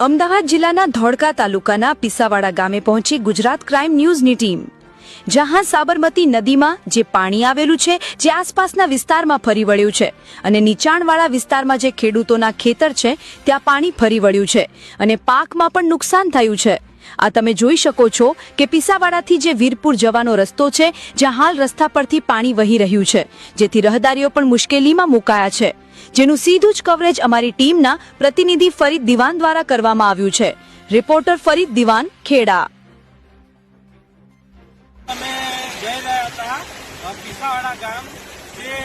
અમદાવાદ જિલ્લાના ધોળકા તાલુકાના પીસાવાડા ગામે પહોંચી ગુજરાત ક્રાઇમ ન્યૂઝની ટીમ, જહાં સાબરમતી નદીમાં જે પાણી આવેલું છે જે આસપાસના વિસ્તારમાં ફરી વળ્યું છે અને નીચાણવાળા વિસ્તારમાં જે ખેડૂતોના ખેતર છે ત્યાં પાણી ફરી વળ્યું છે અને પાકમાં પણ નુકસાન થયું છે। આ તમે જોઈ શકો છો કે પીસાવાડાથી જે વીરપુર જવાનો રસ્તો છે જ્યાં હાલ રસ્તા પરથી પાણી વહી રહ્યું છે, જેથી રહદારીઓ પણ મુશ્કેલીમાં મુકાયા છે, જેનું સીધું જ કવરેજ અમારી ટીમના પ્રતિનિધિ ફરીદ દિવાન દ્વારા કરવામાં આવ્યું છે। રિપોર્ટર ફરીદ દિવાન, ખેડા। અમે જઈ રહ્યા હતા પીસાવાડા ગામ, જે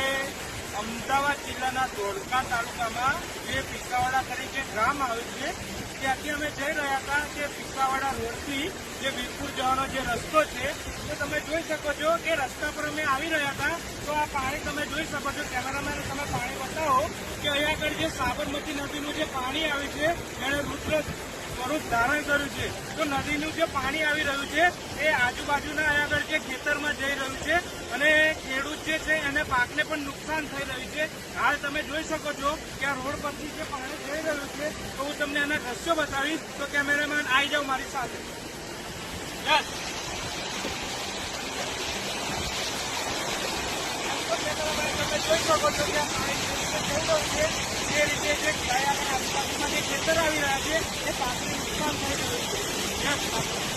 અમદાવાદ જિલ્લાના ધોળકા તાલુકામાં જે પીસાવાડા તરીકે ગામ આવ્યું છે, ત્યાંથી અમે જઈ રહ્યા હતા કે પીસાવાડા રોડથી જે વીરપુર જવાનો જે રસ્તો છે તો તમે જોઈ શકો છો કે રસ્તા પર અમે આવી રહ્યા હતા તો આ પાણી તમે જોઈ શકો છો। કેમેરામેન તમે પાણી બતાવો કે અહીંયા આગળ જે સાબરમતી નદીનું જે પાણી આવ્યું છે એણે રુદ્ર સ્વરૂપ ધારણ કર્યું છે। તો નદીનું જે પાણી આવી રહ્યું છે એ આજુબાજુના અહીંયા આગળ જે ખેતરમાં જઈ રહ્યું છે અને ખેડૂત જે છે એને પાકને પણ નુકસાન થઈ રહ્યું છે। હાલ તમે જોઈ શકો છો કે આ રોડ પરથી જે પાણી જઈ રહ્યું છે તો હું તમને એના દ્રશ્યો બતાવીશ। તો કેમેરામેન આવી જાઓ મારી સાથે। તમે જોઈ શકો છો કે આ પાણી જઈ રહ્યું છે, જે રીતે જે આજુબાજુમાં જે ખેતર આવી રહ્યા છે એ પાકને નુકસાન થઈ રહ્યું છે।